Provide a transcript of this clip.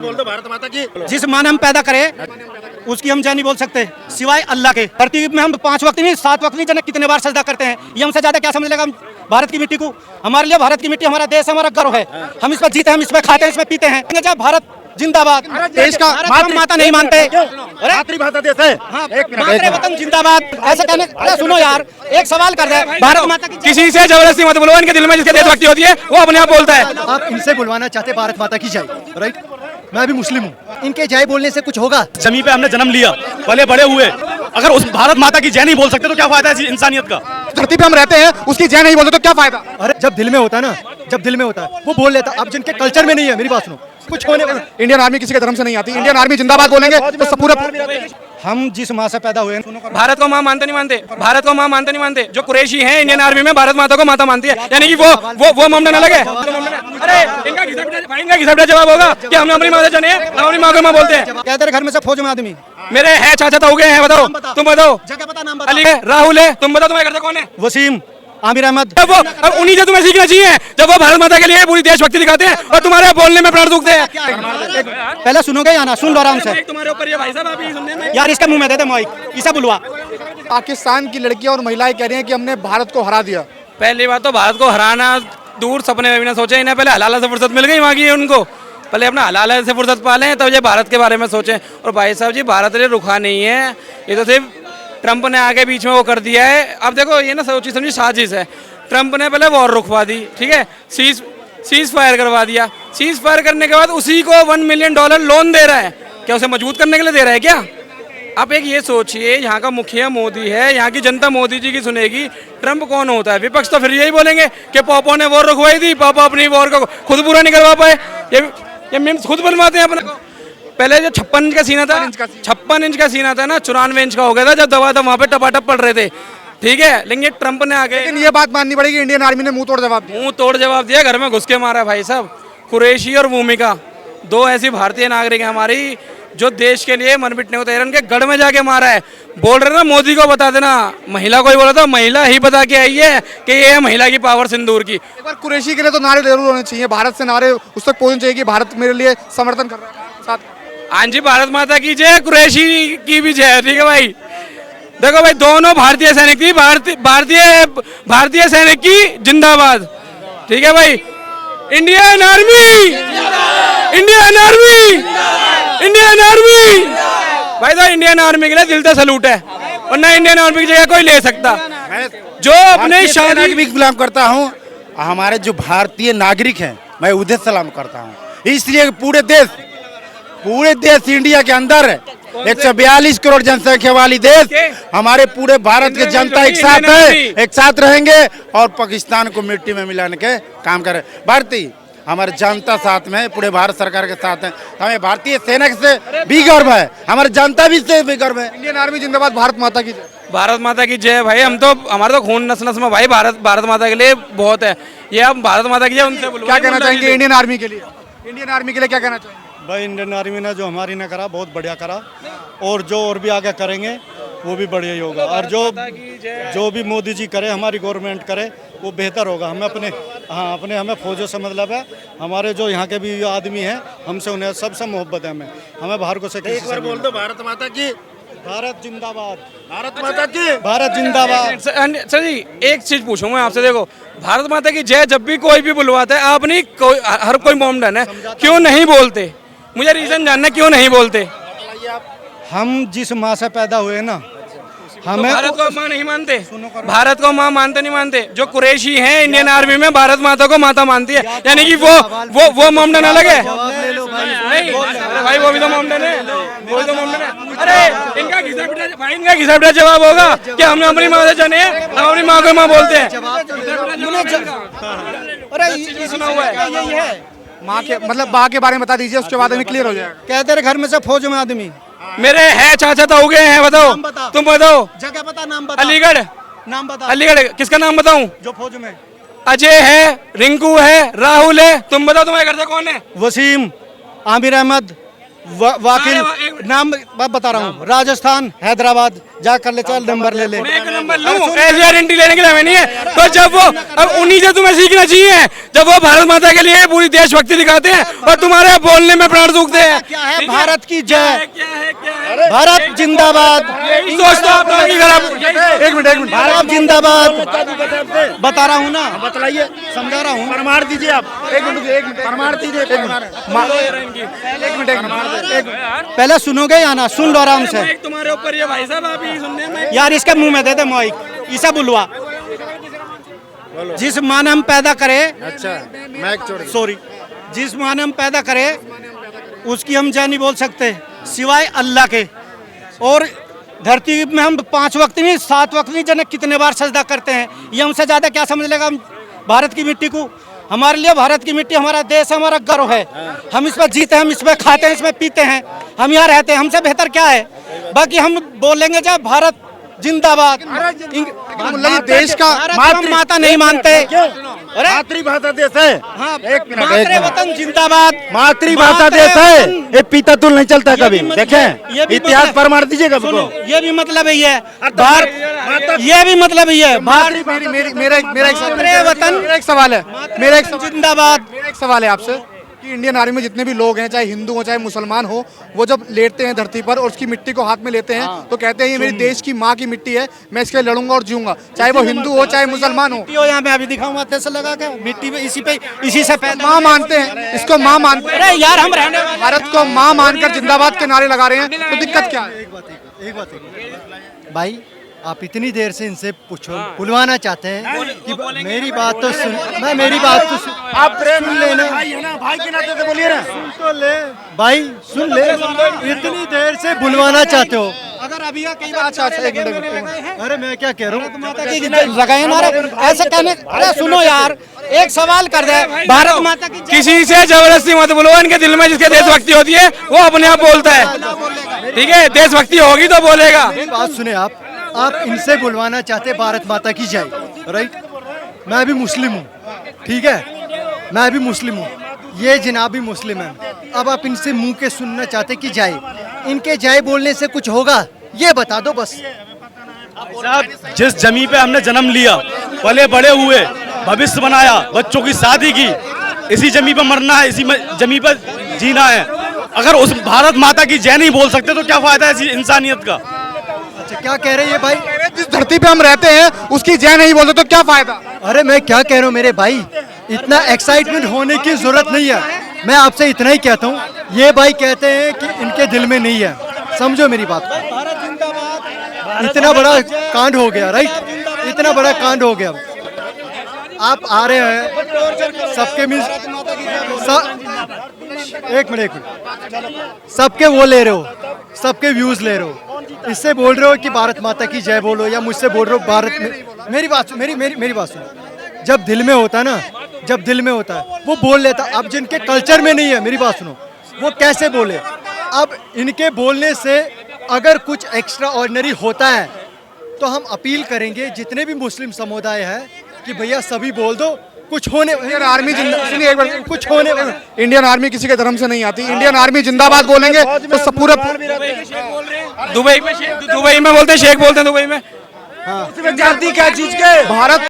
बोल दो भारत माता की। जिस माँ ने हम पैदा करे उसकी हम जय नहीं बोल सकते सिवाय अल्लाह के। धरती में हम 5 वक्त नहीं 7 वक्त नहीं जाने कितने बार सजदा करते हैं। ये हमसे ज्यादा क्या समझ लेगा हम भारत की मिट्टी को। हमारे लिए भारत की मिट्टी हमारा देश हमारा गर्व है। हम इस पर जीते, हम इस पर खाते हैं, इसमें पीते हैं। जब भारत जिंदाबाद, देश का माता नहीं मानते, मातृभाषा देश है। वतन जिंदाबाद ऐसे कहने। अरे सुनो यार, एक सवाल कर दे, भारत माता की किसी से जबरदस्ती मत बुलवाओ। इनके दिल में जिसके देशभक्ति होती है वो अपने आप बोलता है। आप इनसे बुलवाना चाहते भारत माता की जय, राइट? मैं भी मुस्लिम हूँ, इनके जय बोलने से कुछ होगा? जमीन पे हमने जन्म लिया, पले बड़े हुए, अगर उस भारत माता की जय नहीं बोल सकते तो क्या फायदा है इंसानियत का? धरती पे हम रहते हैं, उसकी जय नहीं बोलते तो क्या फायदा? अरे जब दिल में होता है ना, जब दिल में होता है वो बोल लेता। अब जिनके कल्चर में नहीं है, मेरी बात सुनो, कुछ होने वाला। इंडियन आर्मी किसी के धर्म से नहीं आती। इंडियन आर्मी जिंदाबाद बोलेंगे तो सब पूरा। हम जिस माँ से पैदा हुए भारत को माँ मानते नहीं मानते, भारत को माँ मानते नहीं मानते। जो कुरैशी हैं इंडियन आर्मी में भारत माता को माता मानती है, यानी कि वो मोमडन अलग है। अरे इनका घिसपटा जवाब होगा कि हमने अपनी माँ से जाने हैं, हम अपनी माँ को माँ बोलते हैं। क्या तेरे घर में से फौज में आदमी मेरे है चाचा ताऊ गए हैं, बताओ तुम बताओ। जगह पता, नाम बता। अली है, राहुल है, तुम बताओ तुम्हारे घर से कौन है? वसीम, आमिर अहमद। अब उन्हीं से तुम्हें सीखना चाहिए जब वो भारत माता के लिए पूरी देशभक्ति दिखाते हैं और तुम्हारे बोलने में प्राण दुखते हैं। पहले सुनोगे या ना? सुन लो आराम से तुम्हारे ऊपर ये भाई साहब आप ही सुनने में यार। इसका मुंह में दे दे माइक, इसे बुलवा। पाकिस्तान की लड़कियां और महिलाएं कह रही हैं कि हमने भारत को हरा दिया। पहली बात तो भारत को हराना दूर सपने में भी ना सोचे। इन्हें पहले हलाला से फुर्सत मिल गई वहाँ की उनको, पहले अपना हलाला से फुर्सत पालें तब ये भारत के बारे में सोचें। और भाई साहब जी, भारत ने रुका नहीं है, ये तो सिर्फ ट्रंप ने आगे बीच में वो कर दिया है। अब देखो ये ना सोची समझी साजिश है। ट्रंप ने पहले वॉर रुकवा दी, ठीक है, सीज फायर करवा दिया। सीज फायर करने के बाद उसी को $1 मिलियन लोन दे रहा है। क्या उसे मजबूत करने के लिए दे रहा है क्या? आप एक ये सोचिए, यहाँ का मुखिया मोदी है, यहाँ की जनता मोदी जी की सुनेगी। ट्रंप कौन होता है? विपक्ष तो फिर यही बोलेंगे कि पापा ने वॉर रुकवाई थी, पापा अपनी वॉर को खुद पूरा नहीं करवा पाए। ये मीम्स खुद बनवाते हैं अपने को। पहले जो 56 इंच का सीना था, 56 इंच का सीना था ना, 94 इंच का हो गया था जब दबा था वहाँ पे टपाटप पड़ रहे थे, ठीक है। लेकिन ये ट्रंप ने आगे, लेकिन ये बात माननी पड़ेगी, इंडियन आर्मी ने मुंह तोड़ जवाब दिया। घर में घुस के मारा भाई साहब। कुरैशी और भूमिका, 2 ऐसी भारतीय नागरिक हैं हमारी जो देश के लिए मन मिटने को तैयार। उनके गढ़ में जाके मारा है। बोल रहे ना मोदी को बता देना, महिला को ही बोला था, महिला ही बता के आई है कि ये है महिला की पावर सिंदूर की। एक बार कुरैशी के लिए तो नारे जरूर होने चाहिए, भारत से नारे उस तक पहुंचने चाहिए कि भारत मेरे लिए समर्थन कर रहा है साथ। हाँ जी, भारत माता की जय, कुरैशी की भी जय, ठीक है भाई। देखो भाई, दोनों भारतीय सैनिक थी, भारतीय सैनिक की जिंदाबाद, ठीक है भाई। Indian army, Indian army, Indian army. भाई साहब, इंडियन आर्मी के लिए दिल से सलूट है, वरना इंडियन आर्मी की जगह कोई ले सकता जो अपने शादी भी सलाम करता हूँ। हमारे जो भारतीय नागरिक हैं मैं उन्हें सलाम करता हूँ, इसलिए पूरे देश इंडिया के अंदर 142 करोड़ जनसंख्या वाली देश, हमारे पूरे भारत के जनता एक साथ है, एक साथ रहेंगे और पाकिस्तान को मिट्टी में मिलाने के काम करें। भारतीय हमारे जनता साथ में, पूरे भारत सरकार के साथ है। हमें भारतीय सेना से भी गर्व है, हमारे जनता भी से भी गर्व है। इंडियन आर्मी जिंदाबाद, भारत माता की जय। भारत माता की जय भाई। हम तो, हमारा तो खून नस नस में भाई भारत माता के लिए बहुत है। ये हम भारत माता की जय उनसे क्या कहना चाहेंगे इंडियन आर्मी के लिए? इंडियन आर्मी के लिए क्या कहना चाहेंगे? भाई इंडियन आर्मी ने जो हमारी ने करा बहुत बढ़िया करा, और जो और भी आगे करेंगे वो भी बढ़िया ही होगा। और जो भी मोदी जी करे, हमारी गवर्नमेंट करे, वो बेहतर होगा। हमें हमें फौजों से मतलब है। हमारे जो यहाँ के भी आदमी हैं, हमसे उन्हें सबसे मोहब्बत है। हमें बाहर को से एक बार बोल दो भारत माता की। भारत जिंदाबाद, भारत माता की, भारत जिंदाबाद। सर जी, एक चीज पूछूंगा मैं आपसे। देखो, भारत माता की जय जब भी कोई भी बुलवाता है, आप नहीं, हर कोई मोमडन है, क्यों नहीं बोलते? मुझे रीजन जानना, क्यों नहीं बोलते? हम जिस माँ से पैदा हुए ना, हमें तो भारत को माँ नहीं मानते, भारत को माँ मानते नहीं मानते। जो कुरैशी हैं इंडियन आर्मी में भारत माता को माता मानती है, यानी कि वो मोमडन अलग है। नहीं भाई, वो भी तो मोमडन है, वो भी तो मोमडन है। अरे इनका घिसपटा जवाब होगा कि हमने अपनी माँ से जाने हैं, हम अपनी माँ को माँ बोलते हैं। अरे सुना हुआ है, यही है माँ के मतलब माँ के बारे में बता दीजिए, उसके बाद हमें क्लियर हो जाएगा। क्या तेरे घर में से फौज में आदमी मेरे है चाचा ताऊ गए हैं, बताओ तुम बताओ। जगह पता, नाम बता। अलीगढ़, नाम बता। अलीगढ़ किसका नाम बताऊं? जो फौज में अजय है, रिंकू है, राहुल है, तुम बताओ तुम्हारे घर से कौन है? वसीम, आमिर अहमद, वाकिल नाम बता रहा हूँ, राजस्थान, हैदराबाद, जा कर ले, चल नंबर ले ले। मैं एक नंबर लूं, ऐसी गारंटी लेने के लिए हमें नहीं है। तो जब वो अब उन्हीं से तुम्हें सीखना चाहिए, जब वो भारत माता के लिए पूरी देशभक्ति दिखाते हैं और तुम्हारे बोलने में प्राण सूखते हैं। क्या है भारत की जय, क्या है भारत जिंदाबाद। दोस्तों आप लोगों की खराब एक मिनट भारत जिंदाबाद बता रहा हूँ ना, बतलाइए, समझा रहा हूँ। प्रमाण दीजिए आप, एक मिनट प्रमाण दीजिए, पहले सुनोगे या ना, सुन लो आराम से तुम्हारे ऊपर ये भाई साहब, आप ही सुनने में। यार, इसके मुंह में दे दे माइक, इसे बुलवा। जिस माँ ने हम पैदा करे, अच्छा मैक छोड़ सॉरी, जिस माँ ने हम पैदा करे उसकी हम जय नहीं बोल सकते सिवाय अल्लाह के। और धरती में हम 5 वक्त नहीं 7 वक्त नहीं जाने कितने बार सजदा करते हैं। ये हमसे ज्यादा क्या समझ लेगा हम भारत की मिट्टी को। हमारे लिए भारत की मिट्टी हमारा देश है, हमारा गर्व है। हम इसमें जीते हैं, हम इसमें खाते हैं, इसमें पीते हैं, हम यहाँ रहते हैं। हमसे बेहतर क्या है? बाकी हम बोलेंगे जब भारत जिंदाबाद। देश का माता नहीं मानते। अरे मातृभाषा देश है। हाँ, एक मिनट, मातृ वतन जिंदाबाद। मातृभाषा देश है, ये पीता तुल नहीं चलता कभी। ये भी देखें इतिहास मतलब- प्रमाण दीजिए कभी सुनो, को। ये भी मतलब यही है भारत, ये भी मतलब यही है भारत मेरा एक सवाल है, मेरा एक जिंदाबाद। मेरा एक सवाल है आपसे कि इंडियन आर्मी में जितने भी लोग हैं, चाहे हिंदू हो चाहे मुसलमान हो, वो जब लेटते हैं धरती पर और उसकी मिट्टी को हाथ में लेते हैं तो कहते हैं ये मेरी देश की माँ की मिट्टी है, मैं इसके लिए लड़ूंगा और जीऊंगा, चाहे वो हिंदू हो चाहे मुसलमान हो। यहाँ पे अभी दिखाऊं माथे से लगा के मिट्टी में, इसी से पैदा। माँ मानते हैं इसको, माँ मानते हैं। अरे यार, हम रहने वाले भारत को माँ मानकर जिंदाबाद के नारे लगा रहे हैं, तो दिक्कत क्या है? एक बात भाई, आप इतनी देर से इनसे पूछो, बुलवाना चाहते हैं कि मेरी बात तो सुन, मैं मेरी बात तो सुन, आप प्रेम सुन लेना भाई के नाते से बोलिए ना। तो ले भाई, सुन ले, इतनी देर से बुलवाना चाहते हो। अगर अभी कई बार अरे मैं क्या कह रहा हूँ, लगाए ना ऐसे कहने। अरे सुनो यार, एक सवाल कर दे, भारत माता की किसी से जबरदस्ती मत बोलो। इनके दिल में जिसके देशभक्ति होती है वो अपने आप बोलता है, ठीक है? देशभक्ति होगी तो बोलेगा। मेरी बात सुने आप इनसे बुलवाना चाहते भारत माता की जय, राइट? मैं भी मुस्लिम हूँ, ठीक है, मैं भी मुस्लिम हूँ, ये जनाब भी मुस्लिम है। अब आप इनसे मुंह के सुनना चाहते कि जय, इनके जय बोलने से कुछ होगा? ये बता दो बस। साहब, जिस जमी पे हमने जन्म लिया, पले बड़े हुए, भविष्य बनाया, बच्चों की शादी की, इसी जमी पे मरना है, इसी जमी पे जीना है। अगर उस भारत माता की जय नहीं बोल सकते तो क्या फायदा है इसी इंसानियत का? अच्छा, क्या कह रहे हैं ये भाई? जिस धरती पे हम रहते हैं उसकी जय नहीं बोलते तो क्या फायदा? अरे मैं क्या कह रहा हूँ मेरे भाई, इतना एक्साइटमेंट होने की जरूरत नहीं है। मैं आपसे इतना ही कहता हूँ, ये भाई कहते हैं कि इनके दिल में नहीं है। समझो मेरी बात को, इतना बड़ा कांड हो गया, राइट? इतना बड़ा कांड हो गया। आप आ रहे हैं सबके एक मिनट सबके वो ले रहे हो, सबके व्यूज ले रहे हो, इससे बोल रहे हो कि भारत माता की जय बोलो, या मुझसे बोल रहे हो भारत में। मेरी बात मेरी बात सुनो, जब दिल में होता है ना, जब दिल में होता है वो बोल लेता। अब जिनके कल्चर में नहीं है, मेरी बात सुनो, वो कैसे बोले? अब इनके बोलने से अगर कुछ एक्स्ट्रा ऑर्डिनरी होता है तो हम अपील करेंगे जितने भी मुस्लिम समुदाय है कि भैया सभी बोल दो, कुछ होने। इंडियन आर्मी सुनिए एक बार, कुछ होने। इंडियन आर्मी किसी के धर्म से नहीं आती। इंडियन आर्मी जिंदाबाद बोलेंगे तो सब पूरा दुबई में बोलते हैं, शेख बोलते हैं दुबई में। जाति क्या चीज के भारत